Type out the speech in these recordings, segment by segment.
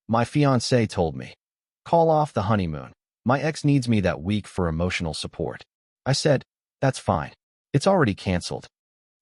My fiancé told me. Call off the honeymoon. My ex needs me that week for emotional support. I said, that's fine. It's already canceled.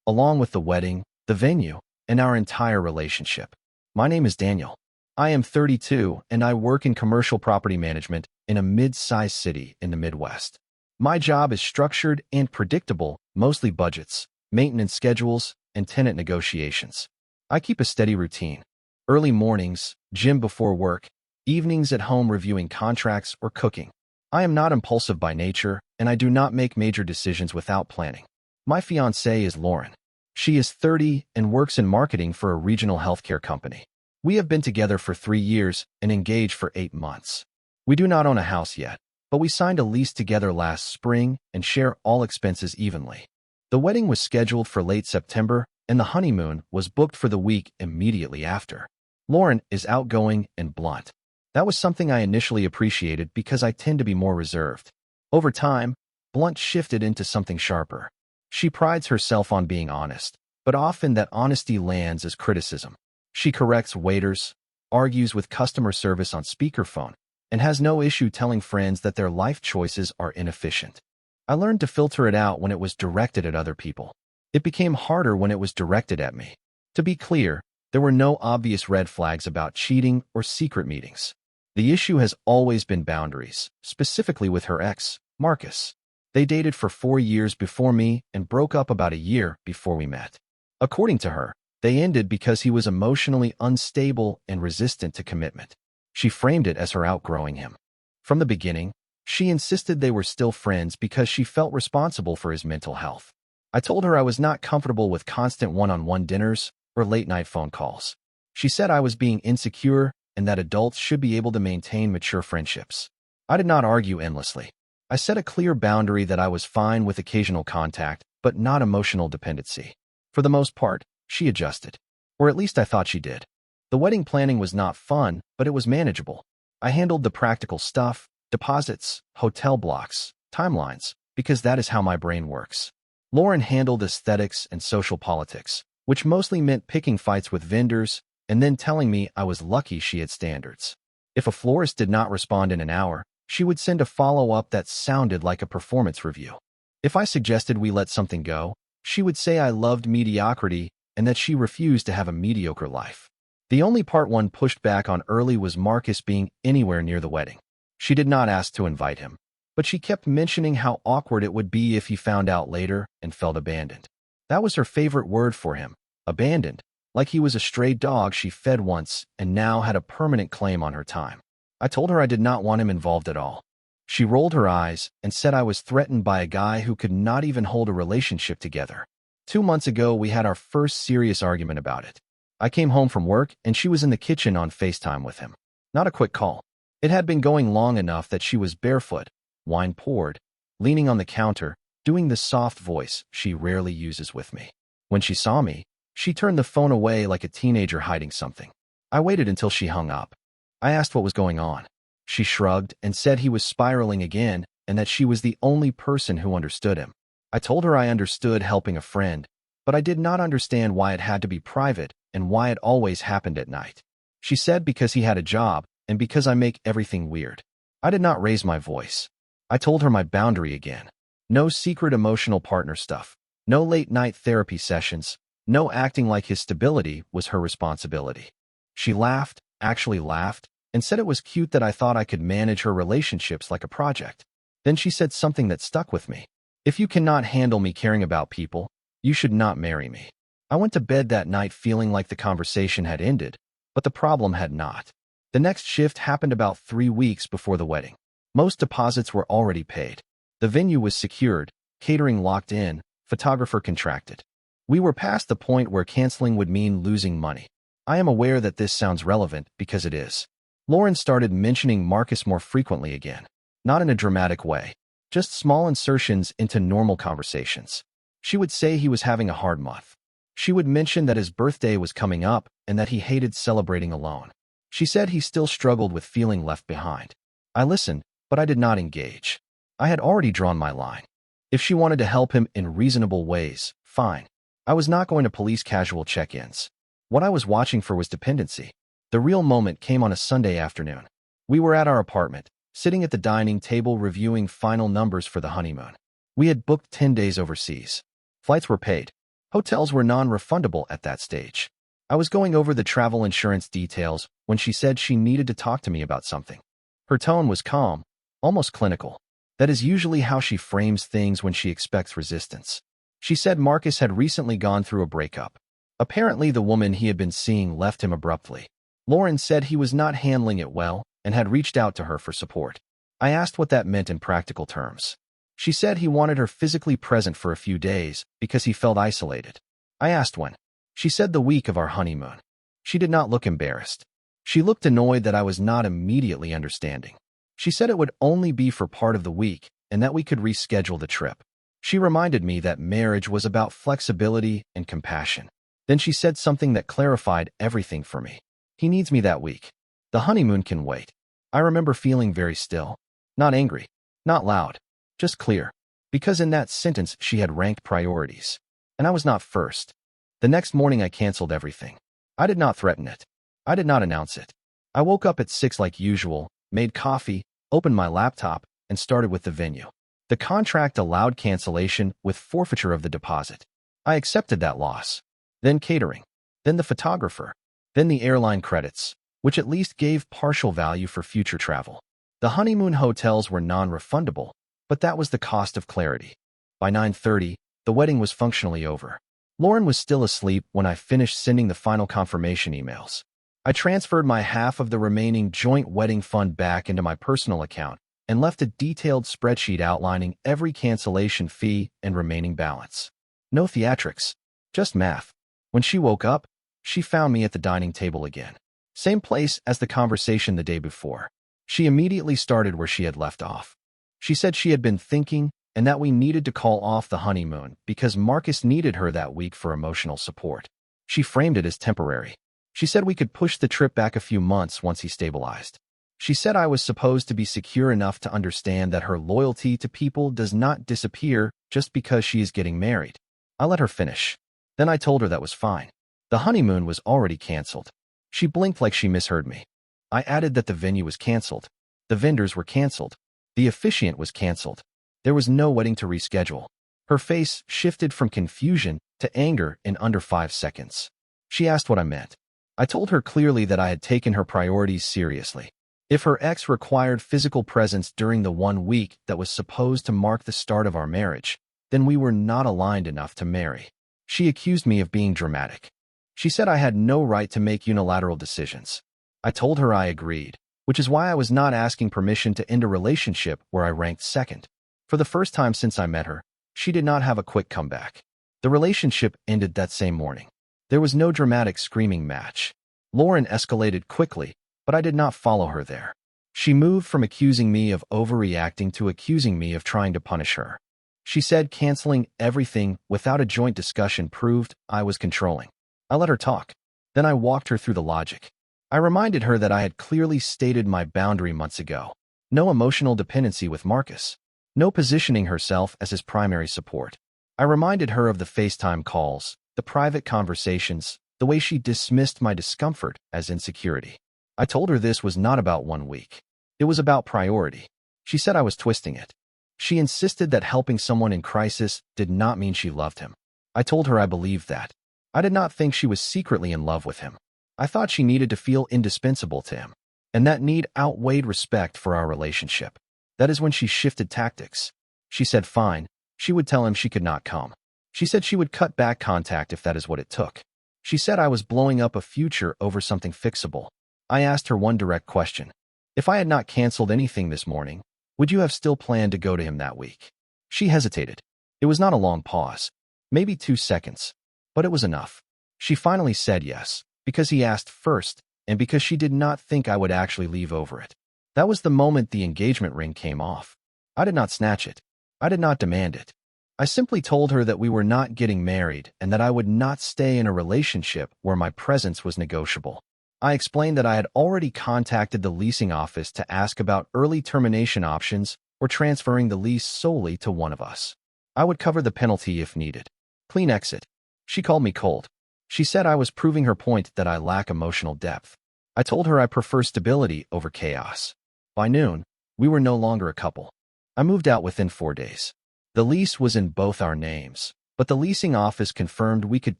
Along with the wedding, the venue, and our entire relationship. My name is Daniel. I am 32 and I work in commercial property management in a mid-sized city in the Midwest. My job is structured and predictable, mostly budgets, maintenance schedules, and tenant negotiations. I keep a steady routine. Early mornings, gym before work, evenings at home reviewing contracts or cooking. I am not impulsive by nature, and I do not make major decisions without planning. My fiancée is Lauren. She is 30 and works in marketing for a regional healthcare company. We have been together for 3 years and engaged for 8 months. We do not own a house yet, but we signed a lease together last spring and share all expenses evenly. The wedding was scheduled for late September, and the honeymoon was booked for the week immediately after. Lauren is outgoing and blunt. That was something I initially appreciated because I tend to be more reserved. Over time, blunt shifted into something sharper. She prides herself on being honest, but often that honesty lands as criticism. She corrects waiters, argues with customer service on speakerphone, and has no issue telling friends that their life choices are inefficient. I learned to filter it out when it was directed at other people. It became harder when it was directed at me. To be clear, there were no obvious red flags about cheating or secret meetings. The issue has always been boundaries, specifically with her ex, Marcus. They dated for 4 years before me and broke up about a year before we met. According to her, they ended because he was emotionally unstable and resistant to commitment. She framed it as her outgrowing him. From the beginning, she insisted they were still friends because she felt responsible for his mental health. I told her I was not comfortable with constant one-on-one dinners or late-night phone calls. She said I was being insecure and that adults should be able to maintain mature friendships. I did not argue endlessly. I set a clear boundary that I was fine with occasional contact, but not emotional dependency. For the most part, she adjusted. Or at least I thought she did. The wedding planning was not fun, but it was manageable. I handled the practical stuff, deposits, hotel blocks, timelines, because that is how my brain works. Lauren handled aesthetics and social politics, which mostly meant picking fights with vendors and then telling me I was lucky she had standards. If a florist did not respond in an hour, she would send a follow-up that sounded like a performance review. If I suggested we let something go, she would say I loved mediocrity and that she refused to have a mediocre life. The only part one pushed back on early was Marcus being anywhere near the wedding. She did not ask to invite him, but she kept mentioning how awkward it would be if he found out later and felt abandoned. That was her favorite word for him, abandoned, like he was a stray dog she fed once and now had a permanent claim on her time. I told her I did not want him involved at all. She rolled her eyes and said I was threatened by a guy who could not even hold a relationship together. 2 months ago, we had our first serious argument about it. I came home from work and she was in the kitchen on FaceTime with him. Not a quick call. It had been going long enough that she was barefoot, wine poured, leaning on the counter, doing the soft voice she rarely uses with me. When she saw me, she turned the phone away like a teenager hiding something. I waited until she hung up. I asked what was going on. She shrugged and said he was spiraling again and that she was the only person who understood him. I told her I understood helping a friend, but I did not understand why it had to be private and why it always happened at night. She said because he had a job and because I make everything weird. I did not raise my voice. I told her my boundary again. No secret emotional partner stuff. No late-night therapy sessions. No acting like his stability was her responsibility. She laughed, actually laughed, and said it was cute that I thought I could manage her relationships like a project. Then she said something that stuck with me. If you cannot handle me caring about people, you should not marry me. I went to bed that night feeling like the conversation had ended, but the problem had not. The next shift happened about 3 weeks before the wedding. Most deposits were already paid. The venue was secured, catering locked in, photographer contracted. We were past the point where canceling would mean losing money. I am aware that this sounds relevant because it is. Lauren started mentioning Marcus more frequently again. Not in a dramatic way, just small insertions into normal conversations. She would say he was having a hard month. She would mention that his birthday was coming up and that he hated celebrating alone. She said he still struggled with feeling left behind. I listened, but I did not engage. I had already drawn my line. If she wanted to help him in reasonable ways, fine. I was not going to police casual check-ins. What I was watching for was dependency. The real moment came on a Sunday afternoon. We were at our apartment, sitting at the dining table reviewing final numbers for the honeymoon. We had booked 10 days overseas. Flights were paid. Hotels were non-refundable at that stage. I was going over the travel insurance details when she said she needed to talk to me about something. Her tone was calm, almost clinical. That is usually how she frames things when she expects resistance. She said Marcus had recently gone through a breakup. Apparently, the woman he had been seeing left him abruptly. Lauren said he was not handling it well and had reached out to her for support. I asked what that meant in practical terms. She said he wanted her physically present for a few days because he felt isolated. I asked when. She said the week of our honeymoon. She did not look embarrassed. She looked annoyed that I was not immediately understanding. She said it would only be for part of the week and that we could reschedule the trip. She reminded me that marriage was about flexibility and compassion. Then she said something that clarified everything for me. He needs me that week. The honeymoon can wait. I remember feeling very still. Not angry. Not loud. Just clear. Because in that sentence she had ranked priorities. And I was not first. The next morning I canceled everything. I did not threaten it. I did not announce it. I woke up at 6 like usual, made coffee, opened my laptop, and started with the venue. The contract allowed cancellation with forfeiture of the deposit. I accepted that loss. Then catering. Then the photographer. Then the airline credits, which at least gave partial value for future travel. The honeymoon hotels were non-refundable, but that was the cost of clarity. By 9:30, the wedding was functionally over. Lauren was still asleep when I finished sending the final confirmation emails. I transferred my half of the remaining joint wedding fund back into my personal account and left a detailed spreadsheet outlining every cancellation fee and remaining balance. No theatrics, just math. When she woke up, she found me at the dining table again. Same place as the conversation the day before. She immediately started where she had left off. She said she had been thinking and that we needed to call off the honeymoon because Marcus needed her that week for emotional support. She framed it as temporary. She said we could push the trip back a few months once he stabilized. She said I was supposed to be secure enough to understand that her loyalty to people does not disappear just because she is getting married. I let her finish. Then I told her that was fine. The honeymoon was already canceled. She blinked like she misheard me. I added that the venue was canceled. The vendors were canceled. The officiant was canceled. There was no wedding to reschedule. Her face shifted from confusion to anger in under 5 seconds. She asked what I meant. I told her clearly that I had taken her priorities seriously. If her ex required physical presence during the 1 week that was supposed to mark the start of our marriage, then we were not aligned enough to marry. She accused me of being dramatic. She said I had no right to make unilateral decisions. I told her I agreed, which is why I was not asking permission to end a relationship where I ranked second. For the first time since I met her, she did not have a quick comeback. The relationship ended that same morning. There was no dramatic screaming match. Lauren escalated quickly, but I did not follow her there. She moved from accusing me of overreacting to accusing me of trying to punish her. She said canceling everything without a joint discussion proved I was controlling. I let her talk. Then I walked her through the logic. I reminded her that I had clearly stated my boundary months ago. No emotional dependency with Marcus. No positioning herself as his primary support. I reminded her of the FaceTime calls, the private conversations, the way she dismissed my discomfort as insecurity. I told her this was not about 1 week. It was about priority. She said I was twisting it. She insisted that helping someone in crisis did not mean she loved him. I told her I believed that. I did not think she was secretly in love with him. I thought she needed to feel indispensable to him, and that need outweighed respect for our relationship. That is when she shifted tactics. She said fine, she would tell him she could not come. She said she would cut back contact if that is what it took. She said I was blowing up a future over something fixable. I asked her one direct question. If I had not canceled anything this morning, would you have still planned to go to him that week? She hesitated. It was not a long pause, maybe 2 seconds, but it was enough. She finally said yes, because he asked first, and because she did not think I would actually leave over it. That was the moment the engagement ring came off. I did not snatch it. I did not demand it. I simply told her that we were not getting married and that I would not stay in a relationship where my presence was negotiable. I explained that I had already contacted the leasing office to ask about early termination options or transferring the lease solely to one of us. I would cover the penalty if needed. Clean exit. She called me cold. She said I was proving her point that I lack emotional depth. I told her I prefer stability over chaos. By noon, we were no longer a couple. I moved out within 4 days. The lease was in both our names, but the leasing office confirmed we could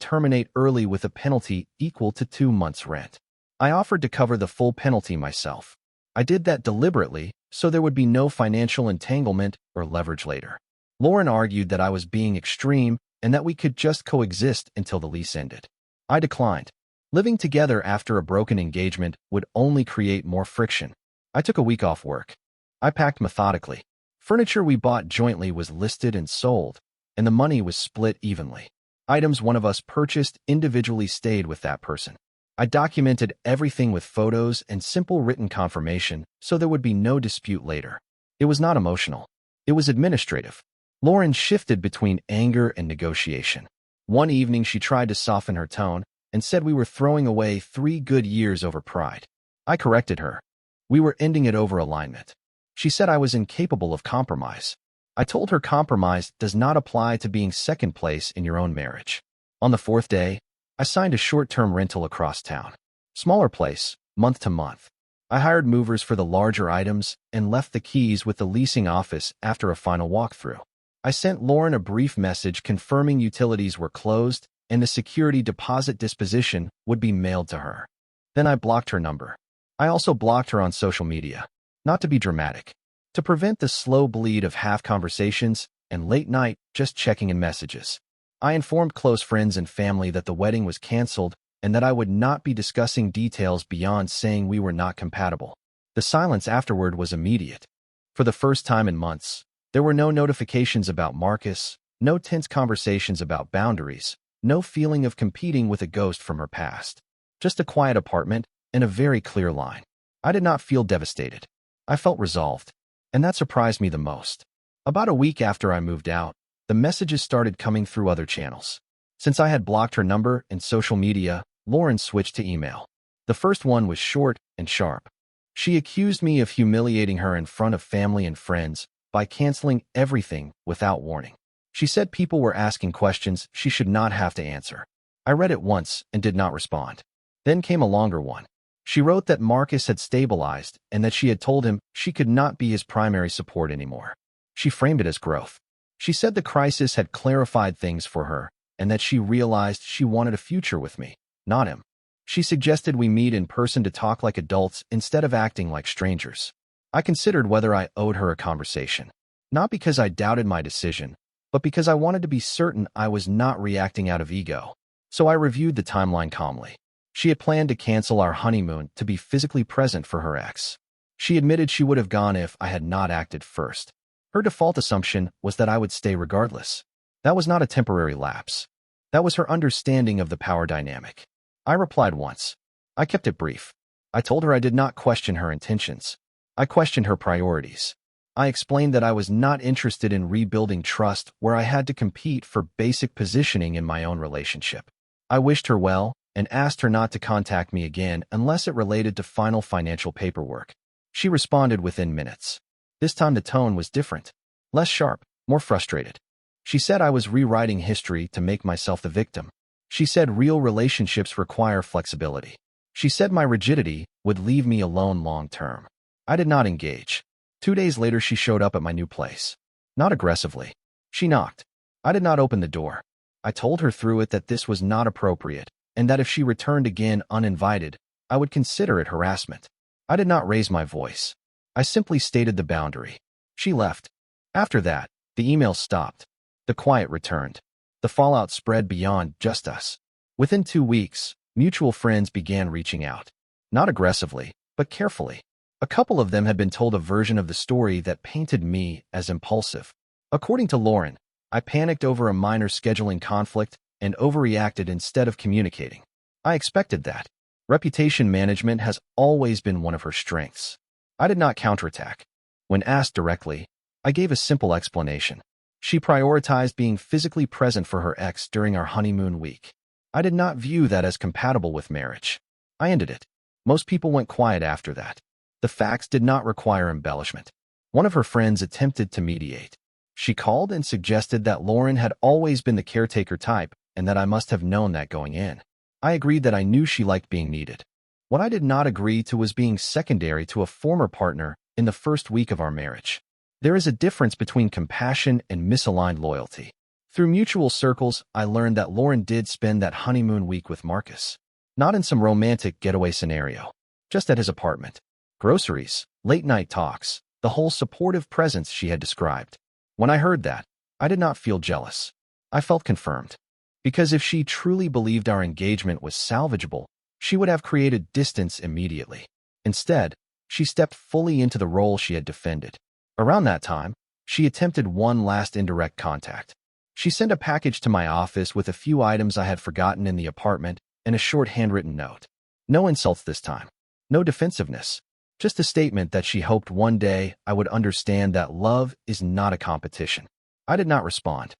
terminate early with a penalty equal to 2 months' rent. I offered to cover the full penalty myself. I did that deliberately so there would be no financial entanglement or leverage later. Lauren argued that I was being extreme and that we could just coexist until the lease ended. I declined. Living together after a broken engagement would only create more friction. I took a week off work. I packed methodically. Furniture we bought jointly was listed and sold, and the money was split evenly. Items one of us purchased individually stayed with that person. I documented everything with photos and simple written confirmation so there would be no dispute later. It was not emotional. It was administrative. Lauren shifted between anger and negotiation. One evening she tried to soften her tone and said we were throwing away 3 good years over pride. I corrected her. We were ending it over alignment. She said I was incapable of compromise. I told her compromise does not apply to being second place in your own marriage. On the 4th day, I signed a short-term rental across town. Smaller place, month to month. I hired movers for the larger items and left the keys with the leasing office after a final walkthrough. I sent Lauren a brief message confirming utilities were closed and the security deposit disposition would be mailed to her. Then I blocked her number. I also blocked her on social media. Not to be dramatic. To prevent the slow bleed of half conversations and late night just checking in messages. I informed close friends and family that the wedding was canceled and that I would not be discussing details beyond saying we were not compatible. The silence afterward was immediate. For the first time in months, there were no notifications about Marcus, no tense conversations about boundaries, no feeling of competing with a ghost from her past. Just a quiet apartment and a very clear line. I did not feel devastated. I felt resolved, and that surprised me the most. About a week after I moved out, the messages started coming through other channels. Since I had blocked her number and social media, Lauren switched to email. The first one was short and sharp. She accused me of humiliating her in front of family and friends by canceling everything without warning. She said people were asking questions she should not have to answer. I read it once and did not respond. Then came a longer one. She wrote that Marcus had stabilized and that she had told him she could not be his primary support anymore. She framed it as growth. She said the crisis had clarified things for her and that she realized she wanted a future with me, not him. She suggested we meet in person to talk like adults instead of acting like strangers. I considered whether I owed her a conversation, not because I doubted my decision, but because I wanted to be certain I was not reacting out of ego. So I reviewed the timeline calmly. She had planned to cancel our honeymoon to be physically present for her ex. She admitted she would have gone if I had not acted first. Her default assumption was that I would stay regardless. That was not a temporary lapse. That was her understanding of the power dynamic. I replied once. I kept it brief. I told her I did not question her intentions. I questioned her priorities. I explained that I was not interested in rebuilding trust where I had to compete for basic positioning in my own relationship. I wished her well and asked her not to contact me again unless it related to final financial paperwork. She responded within minutes. This time the tone was different, less sharp, more frustrated. She said I was rewriting history to make myself the victim. She said real relationships require flexibility. She said my rigidity would leave me alone long term. I did not engage. 2 days later she showed up at my new place. Not aggressively. She knocked. I did not open the door. I told her through it that this was not appropriate, and that if she returned again uninvited, I would consider it harassment. I did not raise my voice. I simply stated the boundary. She left. After that, the emails stopped. The quiet returned. The fallout spread beyond just us. Within 2 weeks, mutual friends began reaching out. Not aggressively, but carefully. A couple of them had been told a version of the story that painted me as impulsive. According to Lauren, I panicked over a minor scheduling conflict and overreacted instead of communicating. I expected that. Reputation management has always been one of her strengths. I did not counterattack. When asked directly, I gave a simple explanation. She prioritized being physically present for her ex during our honeymoon week. I did not view that as compatible with marriage. I ended it. Most people went quiet after that. The facts did not require embellishment. One of her friends attempted to mediate. She called and suggested that Lauren had always been the caretaker type and that I must have known that going in. I agreed that I knew she liked being needed. What I did not agree to was being secondary to a former partner in the first week of our marriage. There is a difference between compassion and misaligned loyalty. Through mutual circles, I learned that Lauren did spend that honeymoon week with Marcus. Not in some romantic getaway scenario, just at his apartment. Groceries, late-night talks, the whole supportive presence she had described. When I heard that, I did not feel jealous. I felt confirmed. Because if she truly believed our engagement was salvageable, she would have created distance immediately. Instead, she stepped fully into the role she had defended. Around that time, she attempted one last indirect contact. She sent a package to my office with a few items I had forgotten in the apartment and a short handwritten note. No insults this time. No defensiveness. Just a statement that she hoped one day I would understand that love is not a competition. I did not respond.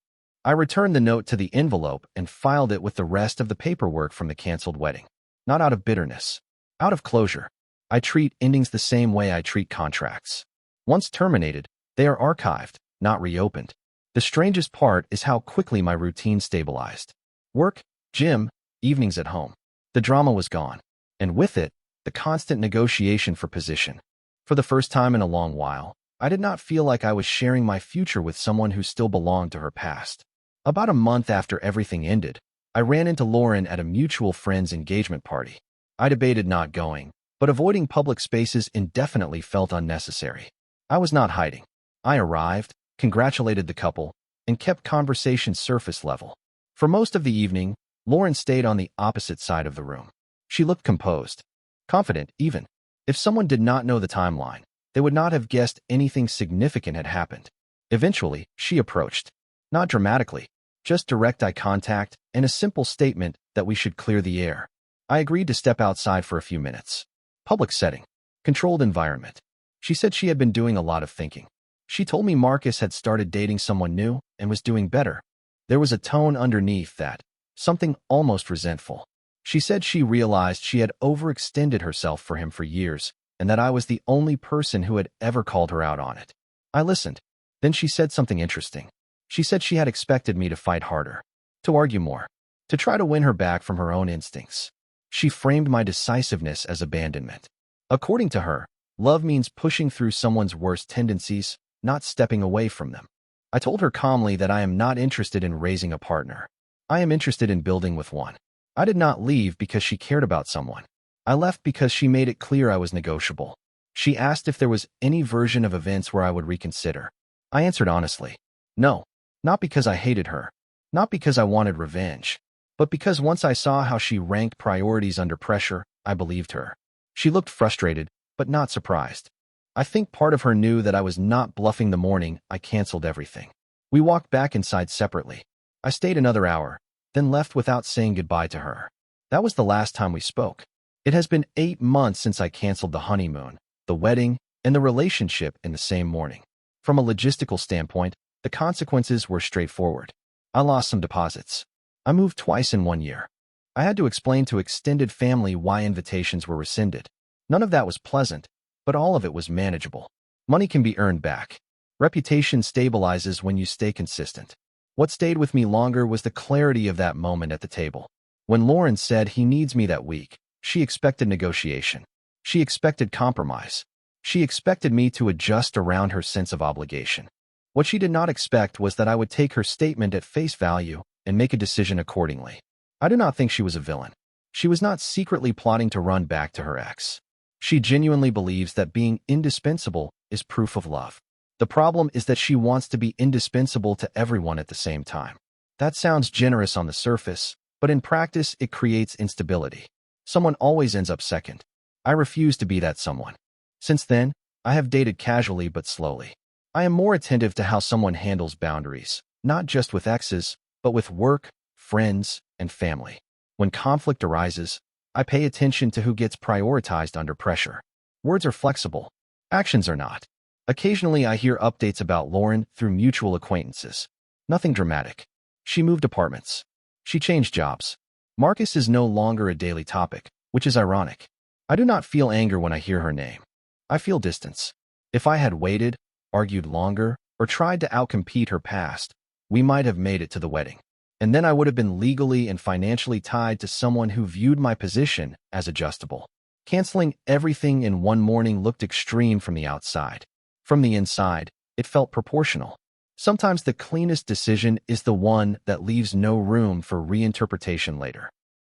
I returned the note to the envelope and filed it with the rest of the paperwork from the canceled wedding. Not out of bitterness. Out of closure. I treat endings the same way I treat contracts. Once terminated, they are archived, not reopened. The strangest part is how quickly my routine stabilized. Work, gym, evenings at home. The drama was gone. And with it, the constant negotiation for position. For the first time in a long while, I did not feel like I was sharing my future with someone who still belonged to her past. About a month after everything ended, I ran into Lauren at a mutual friend's engagement party. I debated not going, but avoiding public spaces indefinitely felt unnecessary. I was not hiding. I arrived, congratulated the couple, and kept conversation surface level. For most of the evening, Lauren stayed on the opposite side of the room. She looked composed, confident even. If someone did not know the timeline, they would not have guessed anything significant had happened. Eventually, she approached. Not dramatically, just direct eye contact and a simple statement that we should clear the air. I agreed to step outside for a few minutes. Public setting. Controlled environment. She said she had been doing a lot of thinking. She told me Marcus had started dating someone new and was doing better. There was a tone underneath that, something almost resentful. She said she realized she had overextended herself for him for years and that I was the only person who had ever called her out on it. I listened. Then she said something interesting. She said she had expected me to fight harder, to argue more, to try to win her back from her own instincts. She framed my decisiveness as abandonment. According to her, love means pushing through someone's worst tendencies, not stepping away from them. I told her calmly that I am not interested in raising a partner. I am interested in building with one. I did not leave because she cared about someone. I left because she made it clear I was negotiable. She asked if there was any version of events where I would reconsider. I answered honestly, no, not because I hated her, not because I wanted revenge, but because once I saw how she ranked priorities under pressure, I believed her. She looked frustrated, but not surprised. I think part of her knew that I was not bluffing the morning I canceled everything. We walked back inside separately. I stayed another hour, then left without saying goodbye to her. That was the last time we spoke. It has been 8 months since I canceled the honeymoon, the wedding, and the relationship in the same morning. From a logistical standpoint, the consequences were straightforward. I lost some deposits. I moved twice in 1 year. I had to explain to extended family why invitations were rescinded. None of that was pleasant, but all of it was manageable. Money can be earned back. Reputation stabilizes when you stay consistent. What stayed with me longer was the clarity of that moment at the table. When Lauren said he needs me that week, she expected negotiation. She expected compromise. She expected me to adjust around her sense of obligation. What she did not expect was that I would take her statement at face value and make a decision accordingly. I do not think she was a villain. She was not secretly plotting to run back to her ex. She genuinely believes that being indispensable is proof of love. The problem is that she wants to be indispensable to everyone at the same time. That sounds generous on the surface, but in practice it creates instability. Someone always ends up second. I refuse to be that someone. Since then, I have dated casually but slowly. I am more attentive to how someone handles boundaries, not just with exes, but with work, friends, and family. When conflict arises, I pay attention to who gets prioritized under pressure. Words are flexible. Actions are not. Occasionally I hear updates about Lauren through mutual acquaintances. Nothing dramatic. She moved apartments. She changed jobs. Marcus is no longer a daily topic, which is ironic. I do not feel anger when I hear her name. I feel distance. If I had waited, argued longer, or tried to outcompete her past, we might have made it to the wedding. And then I would have been legally and financially tied to someone who viewed my position as adjustable. Canceling everything in one morning looked extreme from the outside. From the inside, it felt proportional. Sometimes the cleanest decision is the one that leaves no room for reinterpretation later.